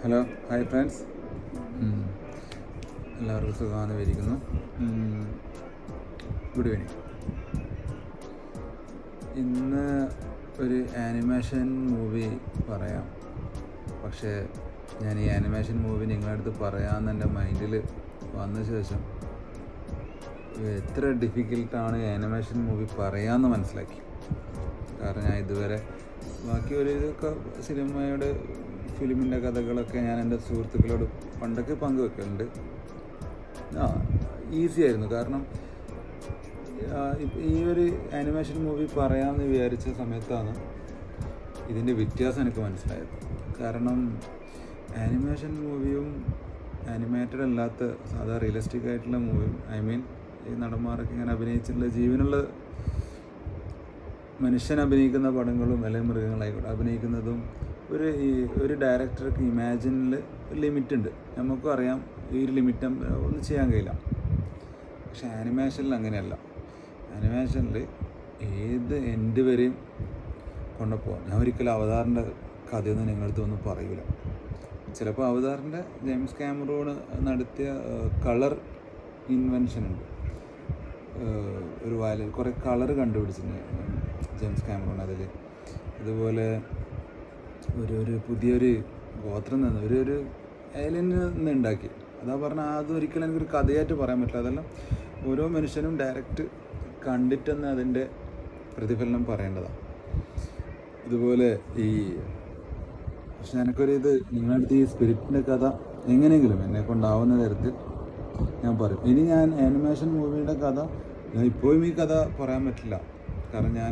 Hello, hi friends. എല്ലാവർക്കും സുഖമാണെന്ന് വിചാരിക്കുന്നു. Good evening. ഇന്ന് ഒരു ആനിമേഷൻ മൂവി പറയാം. പക്ഷേ ഞാൻ ഈ ആനിമേഷൻ മൂവി നിങ്ങളുടെ അടുത്ത് പറയാമെന്ന് എൻ്റെ മൈൻഡിൽ വന്ന ശേഷം എത്ര ഡിഫിക്കൽട്ടാണ് ആനിമേഷൻ മൂവി പറയാമെന്ന് മനസ്സിലാക്കി. കാരണം ഞാൻ ഇതുവരെ ബാക്കി ഒരു ഇതൊക്കെ സിനിമയുടെ ഫിലിമിൻ്റെ കഥകളൊക്കെ ഞാൻ എൻ്റെ സുഹൃത്തുക്കളോട് പണ്ടൊക്കെ പങ്കുവെക്കലുണ്ട്. ഈസി ആയിരുന്നു. കാരണം ഈ ഒരു ആനിമേഷൻ മൂവി പറയാമെന്ന് വിചാരിച്ച സമയത്താണ് ഇതിൻ്റെ വ്യത്യാസം എനിക്ക് മനസ്സിലായത്. കാരണം ആനിമേഷൻ മൂവിയും ആനിമേറ്റഡ് അല്ലാത്ത സാധാ റിയലിസ്റ്റിക് ആയിട്ടുള്ള മൂവിയും, ഈ നടന്മാരൊക്കെ ഇങ്ങനെ അഭിനയിച്ചിട്ടുള്ള ജീവനുള്ള മനുഷ്യൻ അഭിനയിക്കുന്ന പടങ്ങളും അല്ലെങ്കിൽ മൃഗങ്ങളായിക്കോട്ടെ അഭിനയിക്കുന്നതും ഒരു ഡയറക്ടർക്ക് ഇമാജിനിൽ ഒരു ലിമിറ്റുണ്ട്. നമുക്കും അറിയാം ഈ ഒരു ലിമിറ്റ് ഒന്നും ചെയ്യാൻ കഴിയില്ല. പക്ഷെ ആനിമേഷനിൽ അങ്ങനെയല്ല. ആനിമേഷനിൽ ഏത് എൻഡ് വരെയും കൊണ്ടുപോകാം. ഞാൻ ഒരിക്കലും അവതാറിൻ്റെ കഥയൊന്നും നിങ്ങളടുത്ത് ഒന്നും പറയൂല. ചിലപ്പോൾ അവതാറിൻ്റെ ജെയിംസ് കാമറൂൺ നടത്തിയ കളർ ഇൻവെൻഷൻ ഉണ്ട്. ഒരു കുറേ കളർ കണ്ടുപിടിച്ചിട്ടുണ്ട് ജെയിംസ് കാമറൂൺ അതിൽ. അതുപോലെ ഒരു പുതിയൊരു ഗോത്രം നിന്ന് ഒരു ഏലിയനിൽ നിന്ന് ഉണ്ടാക്കി. അതാ പറഞ്ഞാൽ അതൊരിക്കലും എനിക്കൊരു കഥയായിട്ട് പറയാൻ പറ്റില്ല. അതെല്ലാം ഓരോ മനുഷ്യനും ഡയറക്റ്റ് കണ്ടിട്ടെന്ന് അതിൻ്റെ പ്രതിഫലനം പറയേണ്ടതാണ്. ഇതുപോലെ പക്ഷെ എനിക്കൊരു നിങ്ങളടുത്ത് ഈ സ്പിരിറ്റിൻ്റെ കഥ എങ്ങനെയെങ്കിലും എന്നെ കൊണ്ടാവുന്ന തരത്തിൽ ഞാൻ പറയും. ഇനി ഞാൻ ആനിമേഷൻ മൂവിയുടെ കഥ ഇപ്പോഴും ഈ കഥ പറയാൻ പറ്റില്ല. കാരണം ഞാൻ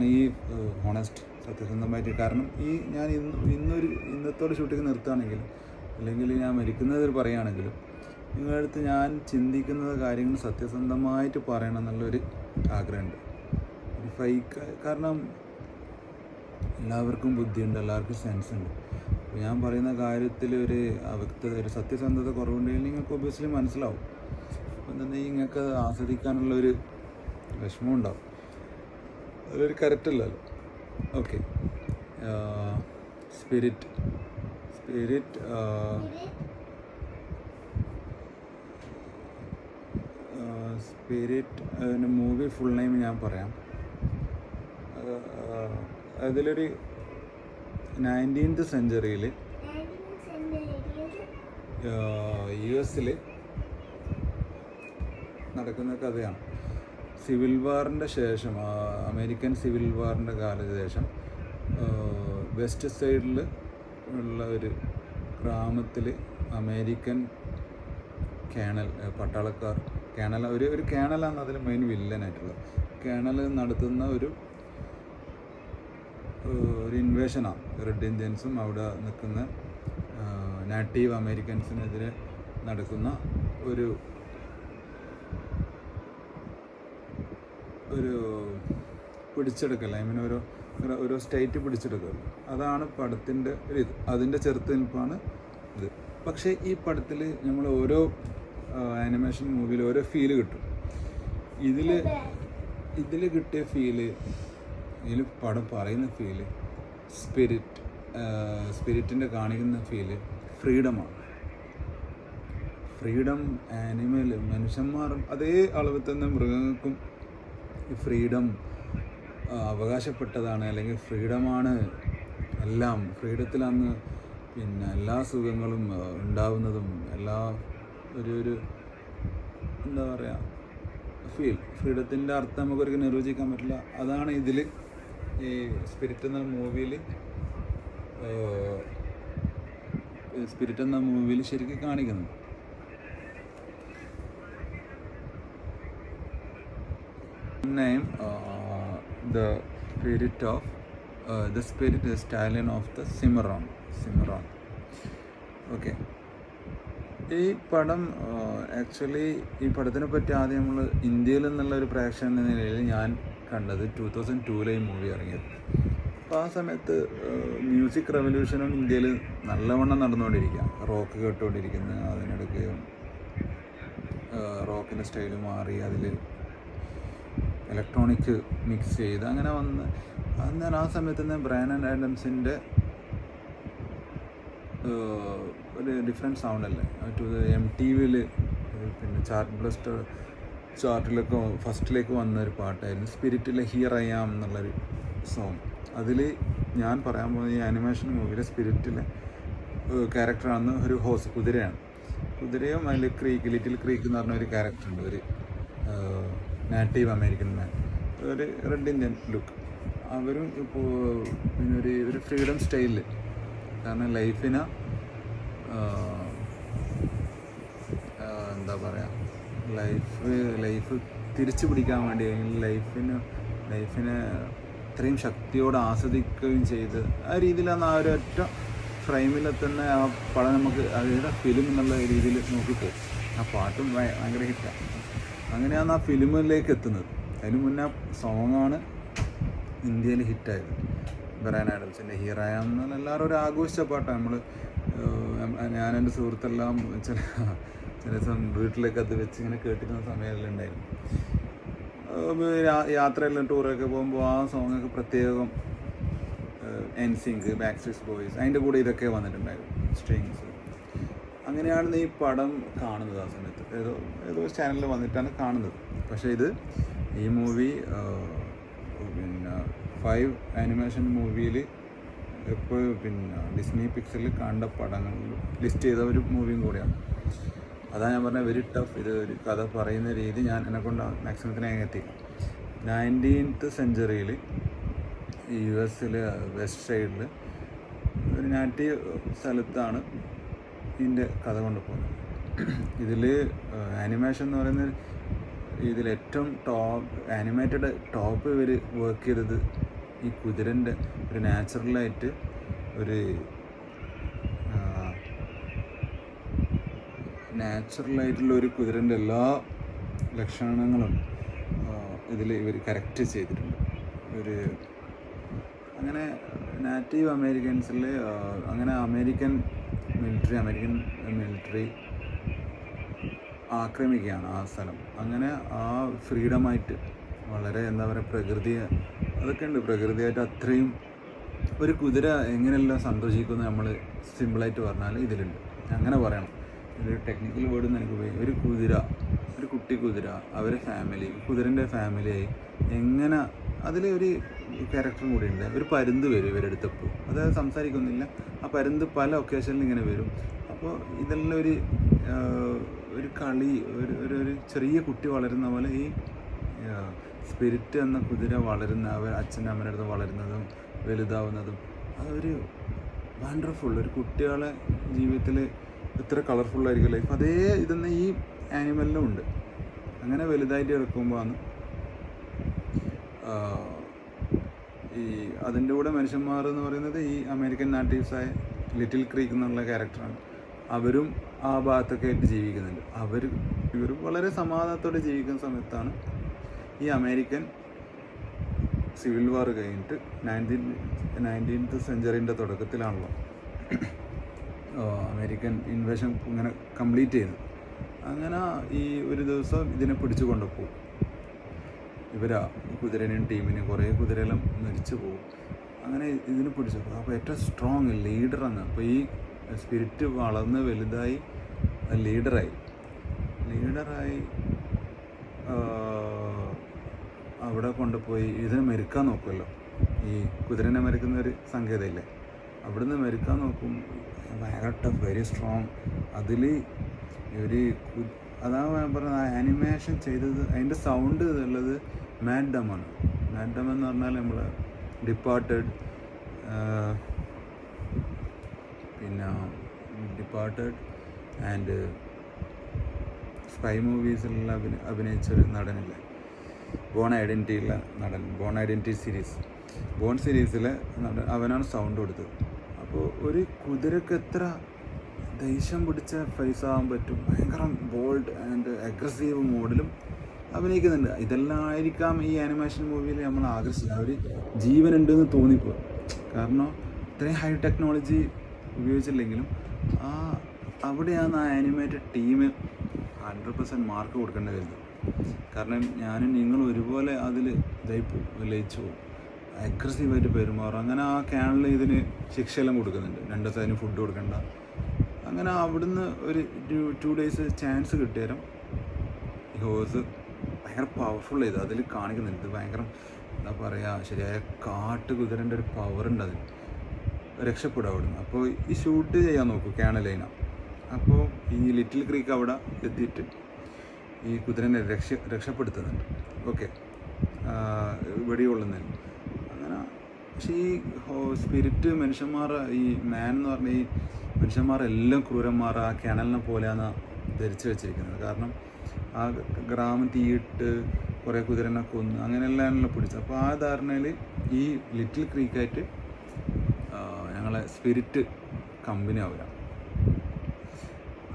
ഹോണസ്റ്റ് സത്യസന്ധമായിട്ട്, കാരണം ഞാൻ ഇന്നത്തോടെ ഷൂട്ടിങ് നിർത്തുകയാണെങ്കിലും അല്ലെങ്കിൽ ഞാൻ മരിക്കുന്നതിൽ പറയുകയാണെങ്കിലും നിങ്ങളുടെ അടുത്ത് ഞാൻ ചിന്തിക്കുന്ന കാര്യങ്ങൾ സത്യസന്ധമായിട്ട് പറയണം എന്നുള്ളൊരു ആഗ്രഹമുണ്ട്. ഒരു ഫേക്ക്, കാരണം എല്ലാവർക്കും ബുദ്ധിയുണ്ട്, എല്ലാവർക്കും സെൻസ് ഉണ്ട്. അപ്പോൾ ഞാൻ പറയുന്ന കാര്യത്തിൽ ഒരു അവ്യക്തത, ഒരു സത്യസന്ധത കുറവുണ്ടെങ്കിൽ നിങ്ങൾക്ക് ഒബ്വിയസ്ലി മനസ്സിലാവും. അപ്പം തന്നെ നിങ്ങൾക്ക് ആസ്വദിക്കാനുള്ളൊരു വിഷമം ഉണ്ടാവും. അതൊരു കറക്റ്റല്ലല്ലോ. Okay, spirit movie full name ഞാൻ പറയാം. അതിലൊരു 19th സെഞ്ച്വറിയിൽ US നടക്കുന്ന കഥയാണ്. സിവിൽ വാറിൻ്റെ ശേഷം, അമേരിക്കൻ സിവിൽ വാറിൻ്റെ കാലശേഷം വെസ്റ്റ് സൈഡിൽ ഉള്ള ഒരു ഗ്രാമത്തിൽ അമേരിക്കൻ പട്ടാളക്കാർ ഒരു കേണലാണ് അതിൽ മെയിൻ വില്ലനായിട്ടുള്ളത്. കേണൽ നടത്തുന്ന ഒരു ഇൻവേഷനാണ്. റെഡ് ഇന്ത്യൻസും അവിടെ നിൽക്കുന്ന നാറ്റീവ് അമേരിക്കൻസിനെതിരെ നടക്കുന്ന ഒരു പിടിച്ചെടുക്കൽ. ഓരോ സ്റ്റേറ്റ് പിടിച്ചെടുക്കൽ. അതാണ് പടത്തിൻ്റെ അതിൻ്റെ ചെറുത്തുനിൽപ്പാണ് ഇത്. പക്ഷേ ഈ പടത്തിൽ നമ്മൾ ഓരോ ആനിമേഷൻ മൂവിയിൽ ഓരോ ഫീല് കിട്ടും. ഇതിൽ കിട്ടിയ ഫീല്, ഇതിൽ പടം പറയുന്ന ഫീല്, സ്പിരിറ്റിൻ്റെ കാണിക്കുന്ന ഫീല് ഫ്രീഡമാണ്. ഫ്രീഡം മനുഷ്യന്മാരും അതേ അളവിൽ തന്നെ മൃഗങ്ങൾക്കും ഈ ഫ്രീഡം അവകാശപ്പെട്ടതാണ്. അല്ലെങ്കിൽ ഫ്രീഡമാണ് എല്ലാം. ഫ്രീഡത്തിലാണ് എല്ലാ സുഖങ്ങളും ഉണ്ടാവുന്നതും. ഒരു എന്താ പറയുക, ഫ്രീഡത്തിൻ്റെ അർത്ഥം നമുക്കൊരിക്കലും നിർവചിക്കാൻ പറ്റില്ല. അതാണ് ഇതിൽ ഈ സ്പിരിറ്റ് എന്ന മൂവിയിൽ ശരിക്കും കാണിക്കുന്നത്. Name the spirit is stallion of the Cimarron. Okay, ഈ പടം ആക്ച്വലി ഈ പടത്തിനെ പറ്റി ആദ്യം നമ്മൾ ഇന്ത്യയിൽ നിന്നുള്ള ഒരു പ്രേക്ഷകൻ എന്ന നിലയിൽ ഞാൻ കണ്ടത് 2002 ഈ മൂവി ഇറങ്ങിയത്. അപ്പോൾ ആ സമയത്ത് മ്യൂസിക് റെവല്യൂഷനും ഇന്ത്യയിൽ നല്ലവണ്ണം നടന്നുകൊണ്ടിരിക്കുക. റോക്ക് കേട്ടുകൊണ്ടിരിക്കുന്നു. അതിനിടയ്ക്ക് റോക്കിൻ്റെ സ്റ്റൈല് മാറി അതിൽ ഇലക്ട്രോണിക് മിക്സ് ചെയ്ത് അങ്ങനെ വന്ന് ആ സമയത്ത് തന്നെ ബ്രയാൻ ആൻഡ് ആഡംസിൻ്റെ ഒരു ഡിഫറെൻറ്റ് സൗണ്ടല്ലേ. MTV പിന്നെ ചാർട്ടിലൊക്കെ ഫസ്റ്റിലേക്ക് വന്നൊരു പാട്ടായിരുന്നു സ്പിരിറ്റിലെ ഹിയർ ഐ ആം എന്നുള്ളൊരു സോങ്. അതിൽ ഞാൻ പറയാൻ പോകുന്ന ഈ ആനിമേഷൻ മൂവിയിലെ സ്പിരിറ്റിലെ ക്യാരക്ടറാണെന്ന് ഒരു കുതിരയാണ്. കുതിരയും അതിൽ ലിറ്റിൽ ക്രീക്ക് എന്ന് പറഞ്ഞ ഒരു ക്യാരക്ടറുണ്ട്, ഒരു നാറ്റീവ് അമേരിക്കൻ മാൻ, ഒരു റെഡ് ഇന്ത്യൻ ലുക്ക്. അവരും ഇപ്പോൾ പിന്നെ ഒരു ഫ്രീഡം സ്റ്റൈലിൽ, കാരണം എന്താ പറയുക, ലൈഫ് തിരിച്ചു പിടിക്കാൻ വേണ്ടി, അല്ലെങ്കിൽ ലൈഫിനെ ഇത്രയും ശക്തിയോടെ ആസ്വദിക്കുകയും ചെയ്ത് ആ രീതിയിലാണ് ആ ഒരൊറ്റ ഫ്രെയിമിൽ തന്നെ ആ പടം നമുക്ക് അതിൻ്റെ ഫിലിം എന്നുള്ള രീതിയിൽ നോക്കിപ്പോകും. ആ പാട്ടും ഭയങ്കര ഹിറ്റാണ്. അങ്ങനെയാണ് ആ ഫിലിമിലേക്ക് എത്തുന്നത്. അതിന് മുന്നേ സോങ്ങാണ് ഇന്ത്യയിൽ ഹിറ്റായത്. ബ്രയാൻ ആഡംസിൻ്റെ ഹിയർ ഐ ആം എന്നാൽ എല്ലാവരും ഒരു ആഘോഷിച്ച പാട്ടാണ്. ഞാനെൻ്റെ സുഹൃത്തെല്ലാം ചില ദിവസം വീട്ടിലേക്ക് അത് വെച്ച് ഇങ്ങനെ കേട്ടിരുന്ന സമയമെല്ലാം ഉണ്ടായിരുന്നു. യാത്രയെല്ലാം ടൂറൊക്കെ പോകുമ്പോൾ ആ സോങ്ങൊക്കെ പ്രത്യേകം NSYNC, ബാക്ക്സ്ട്രീറ്റ് ബോയ്സ്, അതിൻ്റെ കൂടെ ഇതൊക്കെ വന്നിട്ടുണ്ടായിരുന്നു, സ്ട്രിങ്സ്. അങ്ങനെയാണ് ഈ പടം കാണുന്നത്. ആ സമയത്ത് ഏതോ ചാനലിൽ വന്നിട്ടാണ് കാണുന്നത്. പക്ഷേ ഈ മൂവി പിന്നെ 5 ആനിമേഷൻ മൂവിയിൽ ഇപ്പോൾ പിന്നെ ഡിസ്നി പിക്സലിൽ കണ്ട പടങ്ങളിൽ ലിസ്റ്റ് ചെയ്ത ഒരു മൂവിയും കൂടിയാണ്. അതാണ് ഞാൻ പറഞ്ഞ വെരി ടഫ്. ഇത് ഒരു കഥ പറയുന്ന രീതി എന്നെക്കൊണ്ട് മാക്സിമത്തിന് എത്തിക്കാം. 19th സെഞ്ച്വറിയിൽ US വെസ്റ്റ് സൈഡിൽ ഒരു നാറ്റീവ് സ്ഥലത്താണ് ഇതിൻ്റെ കഥ കൊണ്ടുപോകുന്നത്. ഇതിൽ ആനിമേഷൻ എന്ന് പറയുന്നത് ഇതിലേറ്റവും ആനിമേറ്റഡ് ഇവർ വർക്ക് ചെയ്തത് ഈ കുതിരൻ്റെ ഒരു നാച്ചുറലായിട്ട് നാച്ചുറലായിട്ടുള്ള ഒരു കുതിരൻ്റെ എല്ലാ ലക്ഷണങ്ങളും ഇതിൽ ഇവർ കറക്റ്റ് ചെയ്തിട്ടുണ്ട്. അങ്ങനെ നാറ്റീവ് അമേരിക്കൻസിൽ അങ്ങനെ അമേരിക്കൻ മിലിറ്ററി ആക്രമിക്കുകയാണ് ആ സ്ഥലം. അങ്ങനെ ആ ഫ്രീഡമായിട്ട് വളരെ എന്താ പറയുക, അതൊക്കെ ഉണ്ട്. പ്രകൃതിയായിട്ട് അത്രയും ഒരു കുതിര എങ്ങനെയെല്ലാം സന്തോഷിക്കുമെന്ന് നമ്മൾ സിമ്പിളായിട്ട് പറഞ്ഞാൽ ഇതിലുണ്ട്. അങ്ങനെ പറയണം. ഇതൊരു ടെക്നിക്കൽ വേർഡ് എന്ന് എനിക്ക് പോയി. ഒരു കുട്ടി കുതിര, അവരെ കുതിരൻ്റെ ഫാമിലിയായി എങ്ങനെ, അതിലൊരു ക്യാരക്ടറും കൂടി ഉണ്ട്. ഒരു പരുന്ത് വരും ഇവരെടുത്തപ്പോൾ, അതായത് സംസാരിക്കുന്നില്ല. ആ പരുന്ത് പല ഒക്കേഷനിൽ ഇങ്ങനെ വരും. അപ്പോൾ ഇതെല്ലാം ഒരു കളി, ഒരു ചെറിയ കുട്ടി വളരുന്ന പോലെ ഈ സ്പിരിറ്റ് എന്ന കുതിര അവർ അച്ഛൻ്റെ അമ്മയുടെ അടുത്ത് വളരുന്നതും വലുതാവുന്നതും അതൊരു വണ്ടർഫുൾ. ഒരു കുട്ടികളെ ജീവിതത്തിൽ എത്ര കളർഫുള്ളായിരിക്കും ലൈഫ്, അതേ ഇതെന്ന് ഈ ആനിമലിലും ഉണ്ട്. അങ്ങനെ വലുതായിട്ട് എടുക്കുമ്പോഴാണ് അതിൻ്റെ കൂടെ മനുഷ്യന്മാർ എന്ന് പറയുന്നത് ഈ അമേരിക്കൻ നാറ്റീവ്സായ ലിറ്റിൽ ക്രീക്ക് എന്നുള്ള ക്യാരക്ടറാണ്. അവരും ആ ഭാഗത്തൊക്കെ ആയിട്ട് ജീവിക്കുന്നുണ്ട്. ഇവർ വളരെ സമാധാനത്തോടെ ജീവിക്കുന്ന സമയത്താണ് ഈ അമേരിക്കൻ സിവിൽ വാർ കഴിഞ്ഞിട്ട് 19th സെഞ്ച്വറിൻ്റെ തുടക്കത്തിലാണല്ലോ അമേരിക്കൻ ഇൻവേഷൻ ഇങ്ങനെ കംപ്ലീറ്റ് ചെയ്യുന്നത്. അങ്ങനെ ഈ ഒരു ദിവസം ഇതിനെ പിടിച്ചു കൊണ്ടുപോകും. കുതിരനെയും ടീമിനെയും കുറേ കുതിരയെല്ലാം മരിച്ചു പോകും. അങ്ങനെ ഇതിനെ പിടിച്ചു. അപ്പോൾ ഏറ്റവും സ്ട്രോങ് ലീഡറാണ്. അപ്പോൾ ഈ സ്പിരിറ്റ് വളർന്ന് വലുതായി ലീഡറായി അവിടെ കൊണ്ടുപോയി ഇതിനെ മെരുക്കാൻ നോക്കുമല്ലോ. ഈ കുതിരനെ മെരുക്കുന്ന ഒരു സങ്കേതമില്ലേ, അവിടുന്ന് മെരുക്കാൻ നോക്കും. ഭയങ്കര ടഫ്, വെരി സ്ട്രോങ്. അതിൽ അതാണ് ഞാൻ പറഞ്ഞത്, ആനിമേഷൻ ചെയ്തത്. അതിൻ്റെ സൗണ്ട് ഉള്ളത് മാഡ് ഡമാണ്. മാഡ് ഡം എന്ന് പറഞ്ഞാൽ നമ്മൾ ഡിപ്പാർട്ടഡ് ആൻഡ് സ്പൈ മൂവീസിലെല്ലാം അഭിനയിച്ചൊരു നടനില്ലേ, ബോൺ ഐഡൻറ്റിറ്റി സീരീസിലെ നടൻ, അവനാണ് സൗണ്ട് കൊടുത്തത്. അപ്പോൾ ഒരു കുതിരക്ക് എത്ര ദേഷ്യം പിടിച്ച ഫേസ് ആകാൻ പറ്റും, ഭയങ്കര ബോൾഡ് ആൻഡ് അഗ്രസീവ് മോഡിലും അഭിനയിക്കുന്നുണ്ട്. ഇതെല്ലാം ആയിരിക്കാം ഈ ആനിമേഷൻ മൂവിയിൽ നമ്മൾ ആകർഷിച്ചത്. അവർ ജീവനുണ്ടെന്ന് തോന്നിപ്പോയി. കാരണം ഇത്രയും ഹൈ ടെക്നോളജി ഉപയോഗിച്ചില്ലെങ്കിലും അവിടെയാണ് ആ ആനിമേറ്റഡ് ടീം 100% മാർക്ക് കൊടുക്കേണ്ടി വരുന്നത്. കാരണം ഞാനും നിങ്ങളും ഒരുപോലെ അതിൽ ലയിച്ചു പോകും. അഗ്രസീവായിട്ട് പെരുമാറും. അങ്ങനെ ആ ക്യാനൽ ഇതിന് ശിക്ഷയെല്ലാം കൊടുക്കുന്നുണ്ട്, 2 ദിവസം അതിന് ഫുഡ് കൊടുക്കണ്ട. അങ്ങനെ അവിടുന്ന് ഒരു 2 days ചാൻസ് കിട്ടിയാലും ഈ ഹോഴ്സ് ഭയങ്കര പവർഫുൾ ചെയ്ത് അതിൽ കാണിക്കുന്നുണ്ട്. ഇത് ഭയങ്കര എന്താ പറയുക, ശരിയായ കുതിരൻ്റെ ഒരു പവറുണ്ട് അതിൽ. രക്ഷപ്പെടും അവിടുന്ന്. അപ്പോൾ ഈ ഷൂട്ട് ചെയ്യാൻ നോക്കും ക്യാനലൈന. അപ്പോൾ ഈ ലിറ്റിൽ ക്രീക്ക് അവിടെ എത്തിയിട്ട് ഈ കുതിരനെ രക്ഷപ്പെടുത്തുന്നുണ്ട്. ഓക്കെ, വെടികൊള്ളുന്നതിന് അങ്ങനെ. പക്ഷേ ഈ സ്പിരിറ്റ് ഈ മാൻ എന്ന് പറഞ്ഞ ഈ മനുഷ്യന്മാരെല്ലാം ക്രൂരന്മാർ ആ ക്യാനലിനെ പോലെയാണ് ധരിച്ചു വെച്ചിരിക്കുന്നത്. കാരണം ആ ഗ്രാമം തീയിട്ട് കുറേ കുതിരനെ കൊന്ന് അങ്ങനെയെല്ലാം പിടിച്ചത്. അപ്പോൾ ആ ധാരണയിൽ ഈ ലിറ്റിൽ ക്രീക്കായിട്ട് ഞങ്ങളെ സ്പിരിറ്റ് കമ്പനി ആവില്ല.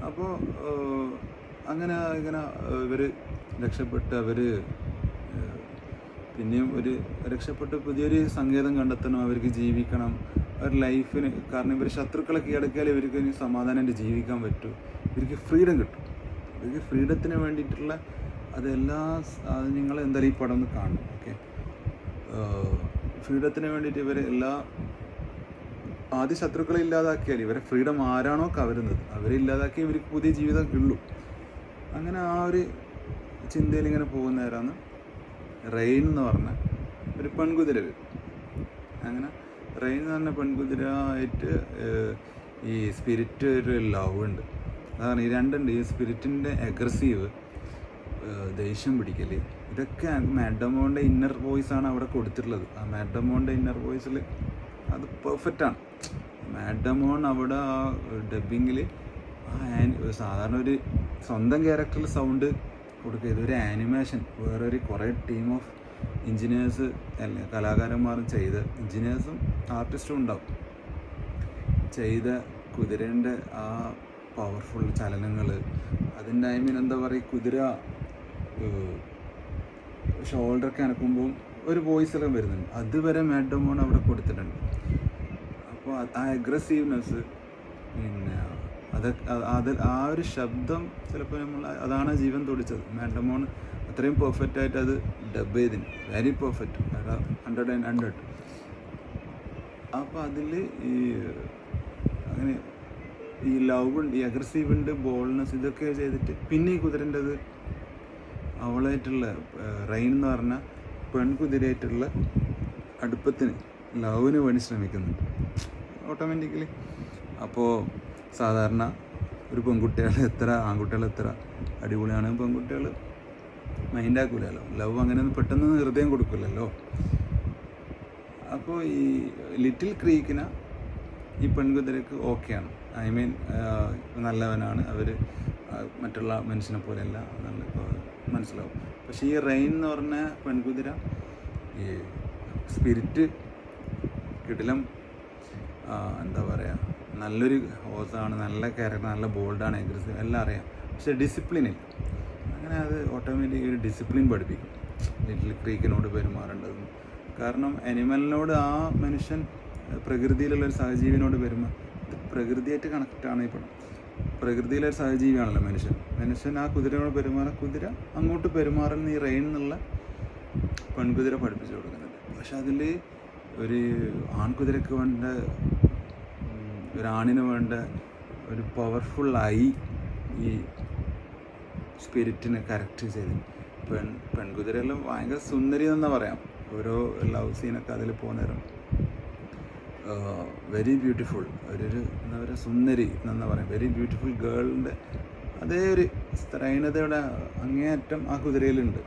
അപ്പോൾ അങ്ങനെ ഇവർ രക്ഷപ്പെട്ട് പിന്നെയും രക്ഷപ്പെട്ട് പുതിയൊരു സങ്കേതം കണ്ടെത്തണം, അവർക്ക് ജീവിക്കണം, അവരുടെ ലൈഫിന്. കാരണം ഇവർ ശത്രുക്കളെ കീഴടക്കിയാൽ ഇവർക്ക് ഇനി സമാധാനമായിട്ട് ജീവിക്കാൻ പറ്റും, ഇവർക്ക് ഫ്രീഡം കിട്ടും. ഇവർക്ക് ഫ്രീഡത്തിന് വേണ്ടിയിട്ടുള്ള അത് നിങ്ങൾ എന്തായാലും ഈ പടം ഒന്ന് കാണും. ഓക്കെ, ഫ്രീഡത്തിന് വേണ്ടിയിട്ട് ഇവർ ആദ്യ ശത്രുക്കളെ ഇല്ലാതാക്കിയാൽ ഇവരെ ഫ്രീഡം ആരാണോ കവരുന്നത് അവരെ ഇല്ലാതാക്കി ഇവർക്ക് പുതിയ ജീവിതം ഉള്ളൂ. അങ്ങനെ ആ ഒരു ചിന്തയിൽ ഇങ്ങനെ പോകുന്നവരാണ് റെയിൻ എന്ന് പറഞ്ഞ ഒരു പെൺകുതിര വരും. അങ്ങനെ റെയിൻ എന്ന് പറഞ്ഞ പെൺകുതിര ആയിട്ട് ഈ സ്പിരിറ്റ് ഒരു ലവ് ഉണ്ട്. അതാണ് ഈ രണ്ടുണ്ട്. ഈ സ്പിരിറ്റിൻ്റെ അഗ്രസീവ്, ദേഷ്യം പിടിക്കൽ, ഇതൊക്കെ മാഡമോൻ്റെ ഇന്നർ വോയിസാണ് അവിടെ കൊടുത്തിട്ടുള്ളത്. ആ മാഡമോൻ്റെ ഇന്നർ വോയിസിൽ അത് പെർഫെക്റ്റാണ്. മാഡമോൺ അവിടെ ആ ഡബ്ബിങ്ങിൽ സാധാരണ ഒരു സ്വന്തം ക്യാരക്ടറിൽ സൗണ്ട് കൊടുക്കുക. ഇതൊരു ആനിമേഷൻ, വേറൊരു കുറേ ടീം ഓഫ് എഞ്ചിനീയേഴ്സ് അല്ല കലാകാരന്മാരും എഞ്ചിനീയേഴ്സും ആർട്ടിസ്റ്റും ഉണ്ടാവും ചെയ്ത കുതിരേൻ്റെ ആ പവർഫുൾ ചലനങ്ങൾ. അതിൻ്റെ എന്താ പറയുക, കുതിര ഷോൾഡറൊക്കെ അനക്കുമ്പോൾ ഒരു വോയിസ് എല്ലാം വരുന്നുണ്ട്. അതുവരെ മാഡമോൺ അവിടെ കൊടുത്തിട്ടുണ്ട്. അപ്പോൾ ആ അഗ്രസീവ്നെസ്, പിന്നെ ആ ഒരു ശബ്ദം ചിലപ്പോൾ അതാണ് ജീവൻ തുടിച്ചത്. മാഡമോൺ അത്രയും പെർഫെക്റ്റായിട്ട് അത് ഡബ് ചെയ്തിന്, വെരി പെർഫെക്റ്റ്, 100. അപ്പോൾ അതിൽ അങ്ങനെ ഈ ലവ് ഉണ്ട്, ഈ അഗ്രസീവ് ഉണ്ട്, ബോൾനെസ്, ഇതൊക്കെ ചെയ്തിട്ട് പിന്നെ ഈ കുതിരൻ്റെത് അവളായിട്ടുള്ള റെയിൻ എന്ന് പറഞ്ഞ പെൺകുതിരയായിട്ടുള്ള അടുപ്പത്തിന് ലവിന് വേണ്ടി ശ്രമിക്കുന്നുണ്ട് ഓട്ടോമാറ്റിക്കലി. അപ്പോൾ സാധാരണ ഒരു ആൺകുട്ടികൾ എത്ര അടിപൊളിയാണ്, പെൺകുട്ടികൾ മൈൻഡാക്കൂലല്ലോ, ലവ് അങ്ങനെ പെട്ടെന്ന് ഹൃദയം കൊടുക്കില്ലല്ലോ. അപ്പോൾ ഈ ലിറ്റിൽ ക്രീക്കിന് ഈ പെൺകുതിരക്ക് ഓക്കെയാണ്, നല്ലവനാണ്, അവർ മറ്റുള്ള മനുഷ്യനെ പോലെയല്ല, നല്ല മനസ്സിലാവും. പക്ഷേ ഈ റെയിൻ എന്ന് പറഞ്ഞ പെൺകുതിര ഈ സ്പിരിറ്റ് കിടിലം, എന്താ പറയുക, നല്ലൊരു ഹോസാണ്, നല്ല ക്യാരക്ടർ, നല്ല ബോൾഡാണ്, അഗ്രസീവ് എല്ലാം അറിയാം. പക്ഷേ ഡിസിപ്ലിനില്ല. അങ്ങനെ അത് ഓട്ടോമാറ്റിക് ഒരു ഡിസിപ്ലിൻ പഠിപ്പിക്കും ലിറ്റിൽ ക്രീക്കിനോട് പെരുമാറേണ്ടതെന്ന്. കാരണം അനിമലിനോട് ആ മനുഷ്യൻ പ്രകൃതിയിലുള്ളൊരു സഹജീവിനോട് ഇത് പ്രകൃതിയായിട്ട് കണക്റ്റാണ് ഈ പടം. പ്രകൃതിയിലൊരു സഹജീവിയാണല്ലോ മനുഷ്യൻ. ആ കുതിരയോട് കുതിര അങ്ങോട്ട് പെരുമാറുന്ന ഈ റെയിൻ എന്നുള്ള പെൺകുതിര പഠിപ്പിച്ചു കൊടുക്കുന്നുണ്ട്. പക്ഷെ അതിൽ ഒരു ആൺകുതിരക്ക് വേണ്ട, ഒരാണിന് വേണ്ട ഒരു പവർഫുള്ളായി ഈ സ്പിരിറ്റിനെ കറക്റ്റ് ചെയ്ത്. പെൺകുതിരെല്ലാം ഭയങ്കര സുന്ദരി എന്ന് പറയാം. ഓരോ ലവ് സീനൊക്കെ അതിൽ പോകുന്നേരം വെരി ബ്യൂട്ടിഫുൾ, എന്താ പറയുക, സുന്ദരി എന്ന് പറയാം, വെരി ബ്യൂട്ടിഫുൾ ഗേളിൻ്റെ അതേ ഒരു സ്ത്രൈണതയുടെ അങ്ങേയറ്റം ആ കുതിരയിലുണ്ട്.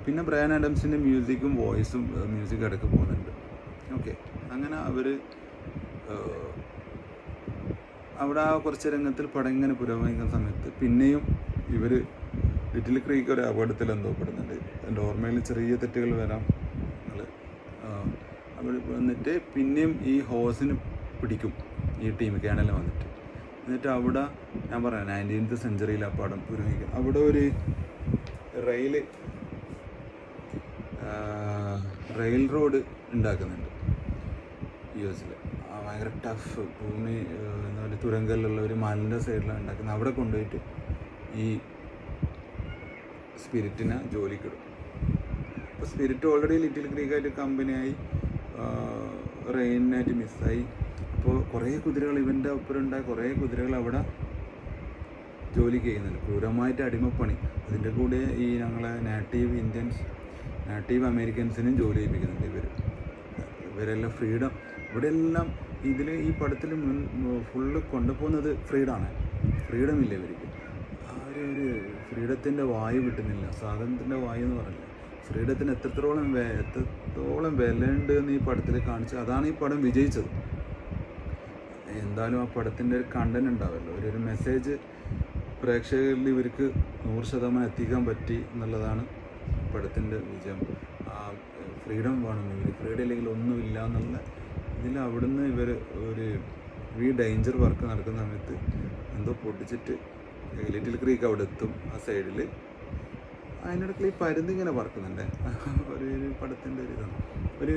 പിന്നെ ബ്രയാൻ ആഡംസിൻ്റെ മ്യൂസിക്കും വോയിസും മ്യൂസിക് ഇടയ്ക്ക് പോകുന്നുണ്ട്. ഓക്കെ, അങ്ങനെ അവർ അവിടെ ആ കുറച്ച് രംഗത്തിൽ പടം ഇങ്ങനെ പുരോഗമിക്കുന്ന സമയത്ത് പിന്നെയും ഇവർ ലിറ്റിൽ ക്രീക്ക് ഒരു അപകടത്തിൽ എന്തോ പെടുന്നുണ്ട്. എൻ്റെ ഓർമ്മയിൽ ചെറിയ തെറ്റുകൾ വരാം. അവിടെ വന്നിട്ട് പിന്നെയും ഈ ഹോസിന് പിടിക്കും ഈ ടീം ക്യാനലിൽ വന്നിട്ട്. എന്നിട്ട് അവിടെ ഞാൻ പറയാം 19th സെഞ്ച്വറിയിൽ ആ പടം പുരോഗമിക്കും. അവിടെ ഒരു റെയിൽ റോഡ് ഉണ്ടാക്കുന്നുണ്ട് US-ൽ. ഭയങ്കര ടഫ് ഭൂമി, എന്താ പറയുക, തുരങ്കലിലുള്ള ഒരു മലൻ്റെ സൈഡിലാണ് ഉണ്ടാക്കുന്നത്. അവിടെ കൊണ്ടുപോയിട്ട് ഈ സ്പിരിറ്റിനെ ജോലിക്കിടും. അപ്പോൾ സ്പിരിറ്റ് ഓൾറെഡി ലിറ്റിൽ ക്രീക്കായിട്ട് കമ്പനിയായി റെയിനായിട്ട് മിസ്സായി. അപ്പോൾ കുറേ കുതിരകൾ ഇവൻ്റെ ഒപ്പരുണ്ടായ കുറേ കുതിരകൾ അവിടെ ജോലി ചെയ്യുന്നുണ്ട്, ക്രൂരമായിട്ട് അടിമപ്പണി. അതിൻ്റെ കൂടെ ഈ ഞങ്ങളെ നാറ്റീവ് അമേരിക്കൻസിനും ജോലി ചെയ്യിപ്പിക്കുന്നുണ്ട് ഇവരെല്ലാം ഫ്രീഡം. ഇവിടെയെല്ലാം ഈ പടത്തിൽ ഫുള്ള് കൊണ്ടുപോകുന്നത് ഫ്രീഡമില്ല ഇവർക്ക്. ആ ഒരു ഫ്രീഡത്തിൻ്റെ വായു കിട്ടുന്നില്ല, സ്വാതന്ത്ര്യത്തിൻ്റെ വായു എന്ന് പറഞ്ഞില്ല. ഫ്രീഡത്തിന് എത്രത്തോളം വിലയുണ്ട് എന്ന് ഈ പടത്തിൽ കാണിച്ചു. അതാണ് ഈ പടം വിജയിച്ചത്. എന്തായാലും ആ പടത്തിൻ്റെ ഒരു കണ്ടന്റ് ഉണ്ടാവുമല്ലോ, ഒരു മെസ്സേജ് പ്രേക്ഷകരിൽ ഇവർക്ക് 100% എത്തിക്കാൻ പറ്റി എന്നുള്ളതാണ് പടത്തിൻ്റെ വിജയം. ആ ഫ്രീഡം വേണം, ഫ്രീഡം ഇല്ലെങ്കിൽ ഒന്നുമില്ല എന്നുള്ള ഇതിൽ അവിടുന്ന് ഈ ഡേഞ്ചർ വർക്ക് നടക്കുന്ന സമയത്ത് എന്തോ പൊട്ടിച്ചിട്ട് ലിറ്റിൽ ക്രീക്ക് അവിടെ എത്തും. ആ സൈഡിൽ അതിനിടയ്ക്ക് ഈ പരുന്ത് ഇങ്ങനെ പറക്കുന്നുണ്ട്. ഒരു പടത്തിൻ്റെ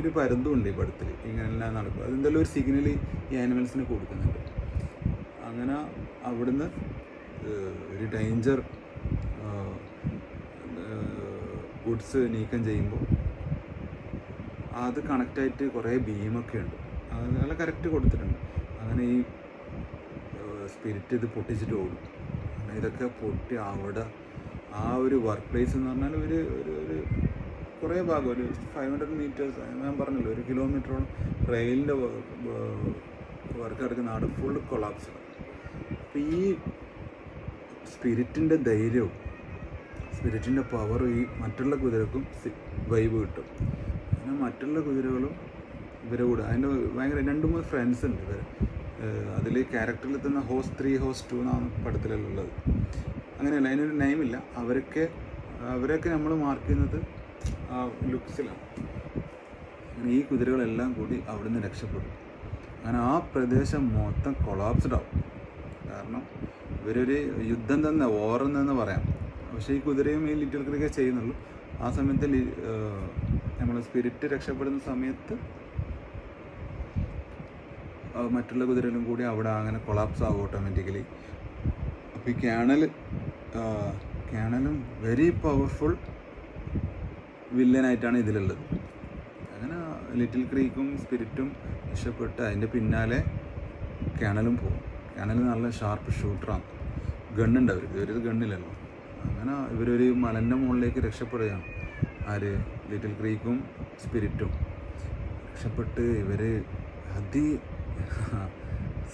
ഒരു പരുന്തും ഉണ്ട് ഈ പടത്തിൽ, ഇങ്ങനെല്ലാം നടക്കും. അതെന്തെങ്കിലും ഒരു സിഗ്നൽ ഈ ആനിമൽസിന് കൊടുക്കുന്നുണ്ട്. അങ്ങനെ അവിടുന്ന് ഒരു ഡേഞ്ചർ ഗുഡ്സ് നീക്കം ചെയ്യുമ്പോൾ അത് കണക്റ്റായിട്ട് കുറേ ബീമൊക്കെ ഉണ്ട്, അത് നല്ല കറക്റ്റ് കൊടുത്തിട്ടുണ്ട്. അങ്ങനെ ഈ സ്പിരിറ്റ് ഇത് പൊട്ടിച്ചിട്ട് ഓടും. ഇതൊക്കെ പൊട്ടി അവിടെ ആ ഒരു വർക്ക് പ്ലേസ് എന്ന് പറഞ്ഞാൽ ഒരു കുറേ ഭാഗം, ഒരു 500 meters, ഞാൻ പറഞ്ഞല്ലോ 1 kilometer റെയിലിൻ്റെ വർക്ക് നടക്കുന്ന നാട് ഫുൾ കൊളാപ്സ്. അപ്പോൾ ഈ സ്പിരിറ്റിൻ്റെ ധൈര്യവും സ്പിരിറ്റിൻ്റെ പവറും ഈ മറ്റുള്ള കുതിരക്കും വൈബ് കിട്ടും. അങ്ങനെ മറ്റുള്ള കുതിരകളും ഇവരെ കൂടെ അതിൻ്റെ ഭയങ്കര 2-3 ഫ്രണ്ട്സ് ഉണ്ട് ഇവർ. അതിൽ ക്യാരക്ടറിൽ തന്നെ ഹോസ്റ്റ് 3 ഹോസ്റ്റ് 2 എന്നാണ് പടത്തിലുള്ളത്. അങ്ങനെയല്ല, അതിനൊരു നെയിമില്ല. അവരൊക്കെ നമ്മൾ മാർക്ക് ചെയ്യുന്നത് ആ ലുക്സിലാണ്. ഈ കുതിരകളെല്ലാം കൂടി അവിടുന്ന് രക്ഷപ്പെടും. അങ്ങനെ ആ പ്രദേശം മൊത്തം കൊളാപ്സ്ഡ് ആവും. കാരണം ഇവരൊരു യുദ്ധം തന്നെ, ഓറെന്ന് പറയാം. പക്ഷേ ഈ കുതിരയും ഈ ലിറ്റിൽ ക്രീക്കേ ചെയ്യുന്നുള്ളൂ. ആ സമയത്ത് നമ്മൾ സ്പിരിറ്റ് രക്ഷപ്പെടുന്ന സമയത്ത് മറ്റുള്ള കുതിരകളും കൂടി അവിടെ അങ്ങനെ കൊളാപ്സ് ആവും ഓട്ടോമാറ്റിക്കലി. അപ്പോൾ ഈ ക്യാണലും വെരി പവർഫുൾ വില്ലനായിട്ടാണ് ഇതിലുള്ളത്. അങ്ങനെ ലിറ്റിൽ ക്രീക്കും സ്പിരിറ്റും രക്ഷപ്പെട്ട് അതിൻ്റെ പിന്നാലെ ക്യാണലും പോകും. ക്യാണൽ നല്ല ഷാർപ്പ് ഷൂട്ടറാണ്, ഗണ്ണുണ്ട് അവർക്ക്, ഇവരത് ഗണ്ണില്ലല്ലോ. അങ്ങനെ ഇവരൊരു മലൻ്റെ മുകളിലേക്ക് രക്ഷപ്പെടുകയാണ്. ലിറ്റിൽ ക്രീക്കും സ്പിരിറ്റും രക്ഷപ്പെട്ട് ഇവർ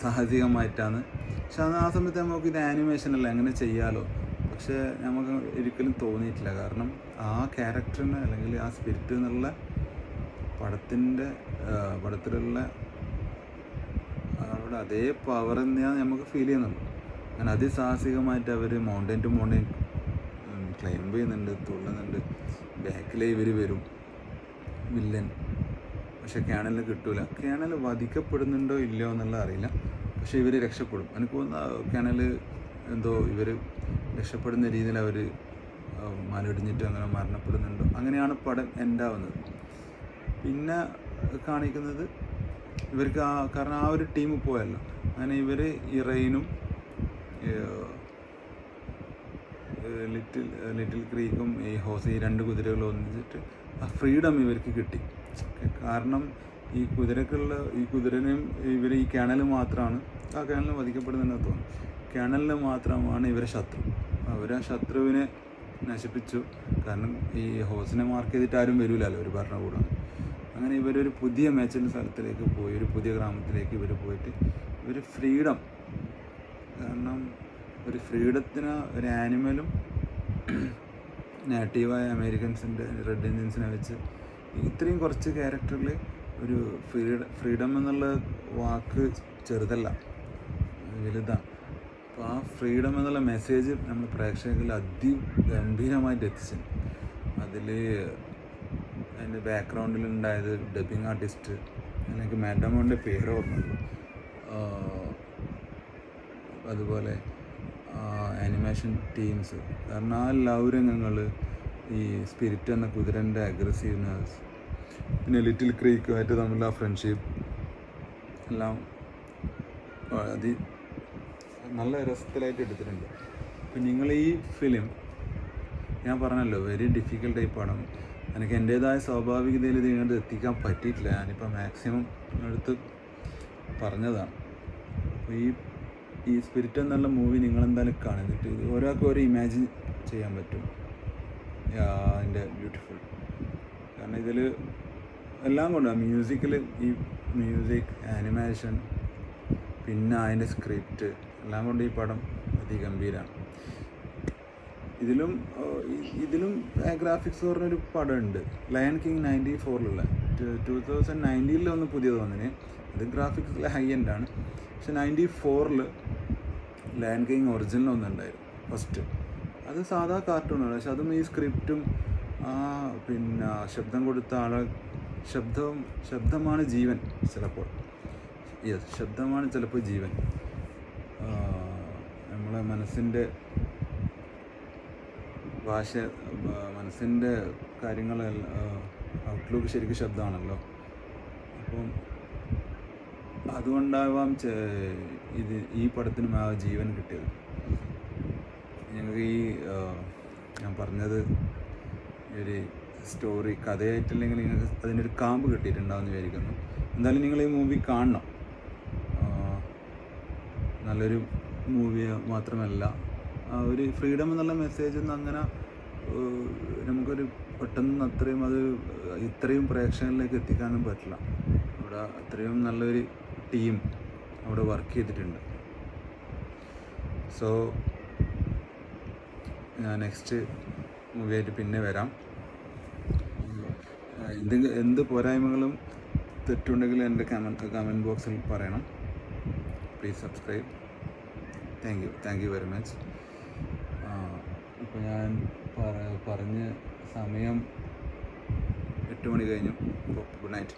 സാഹസികമായിട്ടാണ്. പക്ഷെ ആ സമയത്ത് നമുക്ക് ഇത് ആനിമേഷനല്ല, എങ്ങനെ ചെയ്യാലോ. പക്ഷേ നമുക്ക് ഒരിക്കലും തോന്നിയിട്ടില്ല. കാരണം ആ ക്യാരക്ടറിന് അല്ലെങ്കിൽ ആ സ്പിരിറ്റ് എന്നുള്ള പടത്തിലുള്ള അവിടെ അതേ പവർ തന്നെയാണ് നമുക്ക് ഫീൽ ചെയ്യുന്നുള്ളൂ. അങ്ങനെ അതിസാഹസികമായിട്ട് അവർ മൗണ്ടൻ ടു മൗണ്ടൻ ക്ലൈംബ് ചെയ്യുന്നുണ്ട്, തുള്ളുന്നുണ്ട്. ബാക്കിലേ ഇവർ വരും വില്ലൻ. പക്ഷെ ക്യാണലിന് കിട്ടൂല. ക്യാണൽ വധിക്കപ്പെടുന്നുണ്ടോ ഇല്ലയോ എന്നുള്ളത് അറിയില്ല. പക്ഷെ ഇവർ രക്ഷപ്പെടും. എനിക്ക് തോന്നുന്നു ക്യാണൽ എന്തോ ഇവർ രക്ഷപ്പെടുന്ന രീതിയിൽ അവർ മലയിടിഞ്ഞിട്ട് അങ്ങനെ മരണപ്പെടുന്നുണ്ടോ, അങ്ങനെയാണ് പടം എൻഡാവുന്നത്. പിന്നെ കാണിക്കുന്നത് ഇവർക്ക് കാരണം ആ ഒരു ടീം പോയല്ലോ. അങ്ങനെ ഇവർ ഈ റെയിനും ലിറ്റിൽ ക്രീക്കും ഈ ഹോസ്, ഈ 2 കുതിരകളും ഒന്നിച്ചിട്ട് ആ ഫ്രീഡം ഇവർക്ക് കിട്ടി. കാരണം ഈ കുതിരനെയും ഇവർ ഈ ക്യാണൽ മാത്രമാണ്, ആ ക്യാണലിന് വധിക്കപ്പെടുന്നതെന്ന് തോന്നുന്നു. ക്യാണലിന് മാത്രമാണ് ഇവരെ ശത്രു. അവർ ആ ശത്രുവിനെ നശിപ്പിച്ചു. കാരണം ഈ ഹോസിനെ മാർക്ക് ചെയ്തിട്ട് ആരും വരില്ലല്ലോ ഒരു ഭരണകൂടം. അങ്ങനെ ഇവരൊരു പുതിയ മേച്ചിൻ്റെ സ്ഥലത്തിലേക്ക് പോയി, ഒരു പുതിയ ഗ്രാമത്തിലേക്ക് ഇവർ പോയിട്ട് ഫ്രീഡം, കാരണം ഒരു ഫ്രീഡത്തിന് ഒരു ആനിമലും നേറ്റീവായ അമേരിക്കൻസിൻ്റെ റെഡ് ഇന്ത്യൻസിനെ വെച്ച് ഇത്രയും കുറച്ച് ക്യാരക്ടറിൽ ഒരു ഫ്രീഡം എന്നുള്ള വാക്ക് ചെറുതല്ല, വലുതാണ്. അപ്പോൾ ആ ഫ്രീഡം എന്നുള്ള മെസ്സേജ് നമ്മൾ പ്രേക്ഷകരിൽ അതിഗംഭീരമായിട്ട് എത്തിച്ചു. അതിൽ അതിൻ്റെ ബാക്ക്ഗ്രൗണ്ടിലുണ്ടായത് ഡബിങ് ആർട്ടിസ്റ്റ്, എനിക്ക് മാഡമോൻ്റെ പേര് ഓർമ്മയുള്ളൂ, അതുപോലെ ആനിമേഷൻ ടീംസ്. കാരണം ആ ലവ് രംഗങ്ങൾ, ഈ സ്പിരിറ്റ് എന്ന കുതിരൻ്റെ അഗ്രസീവ്നെസ്, പിന്നെ ലിറ്റിൽ ക്രീക്കുമായിട്ട് തമ്മിലുള്ള ആ ഫ്രണ്ട്ഷിപ്പ് എല്ലാം നല്ല രസത്തിലായിട്ട് എടുത്തിട്ടുണ്ട്. അപ്പം നിങ്ങൾ ഈ ഫിലിം ഞാൻ പറഞ്ഞല്ലോ വെരി ഡിഫിക്കൽട്ടായി പടം, എനിക്ക് എൻ്റേതായ സ്വാഭാവികതയിൽ ഇത് ഇങ്ങോട്ട് എത്തിക്കാൻ പറ്റിയിട്ടില്ല. ഞാനിപ്പോൾ മാക്സിമം എടുത്ത് പറഞ്ഞതാണ്. അപ്പോൾ ഈ സ്പിരിറ്റ് എന്നുള്ള മൂവി നിങ്ങളെന്തായാലും കാണുന്നിട്ട് ഇത് ഒരാൾക്ക് ഒരു ഇമാജിൻ ചെയ്യാൻ പറ്റും. അതിൻ്റെ ബ്യൂട്ടിഫുൾ. കാരണം ഇതിൽ എല്ലാം കൊണ്ടാണ് മ്യൂസിക്കിൽ, ഈ മ്യൂസിക്, ആനിമേഷൻ, പിന്നെ അതിൻ്റെ സ്ക്രിപ്റ്റ് എല്ലാം കൊണ്ട് ഈ പടം അതിഗംഭീരമാണ്. ഇതിലും ഗ്രാഫിക്സ് പറഞ്ഞൊരു പടമുണ്ട്, ലയൺ കിങ് 94 2019 ഒന്ന് പുതിയത് വന്നിന്. അത് ഗ്രാഫിക്സിൽ ഹൈ എൻഡാണ്. പക്ഷെ 94 ലയൺ കിങ് ഒറിജിനൽ ഒന്നുണ്ടായിരുന്നു ഫസ്റ്റ്. അത് സാധാ കാർട്ടൂണാണ്. പക്ഷെ അതും ഈ സ്ക്രിപ്റ്റും പിന്നെ ശബ്ദം കൊടുത്ത ആളെ ശബ്ദമാണ് ജീവൻ ചിലപ്പോൾ. ശബ്ദമാണ് ചിലപ്പോൾ ജീവൻ. നമ്മളെ മനസ്സിൻ്റെ ഭാഷ, മനസ്സിൻ്റെ കാര്യങ്ങളെല്ലാം ഔട്ട്ലുക്ക് ശരിക്കും ശബ്ദമാണല്ലോ. അപ്പം അതുകൊണ്ടാവാം ഈ പടത്തിനും ആ ജീവൻ കിട്ടിയത്. ഞങ്ങൾക്ക് ഞാൻ പറഞ്ഞത് ഒരു സ്റ്റോറി കഥയായിട്ടില്ലെങ്കിൽ നിങ്ങൾക്ക് അതിനൊരു കാമ്പ് കിട്ടിയിട്ടുണ്ടാവുമെന്ന് വിചാരിക്കുന്നു. എന്തായാലും നിങ്ങൾ ഈ മൂവി കാണണം. നല്ലൊരു മൂവി മാത്രമല്ല, ഒരു ഫ്രീഡം എന്നുള്ള മെസ്സേജ് ഒന്നും അങ്ങനെ നമുക്കൊരു പെട്ടെന്ന് ഇത്രയും പ്രേക്ഷകരിലേക്ക് എത്തിക്കാനും പറ്റില്ല. അവിടെ അത്രയും നല്ലൊരു ടീം അവിടെ വർക്ക് ചെയ്തിട്ടുണ്ട്. സോ ഞാൻ നെക്സ്റ്റ് മൂവിയായിട്ട് പിന്നെ വരാം. എന്ത് പോരായ്മകളും തെറ്റുണ്ടെങ്കിലും എൻ്റെ കമൻറ്റ് ബോക്സിൽ പറയണം. Please subscribe. Thank you very much. ഇപ്പോൾ ഞാൻ പറഞ്ഞ സമയം 8 മണി കഴിഞ്ഞു. Good night.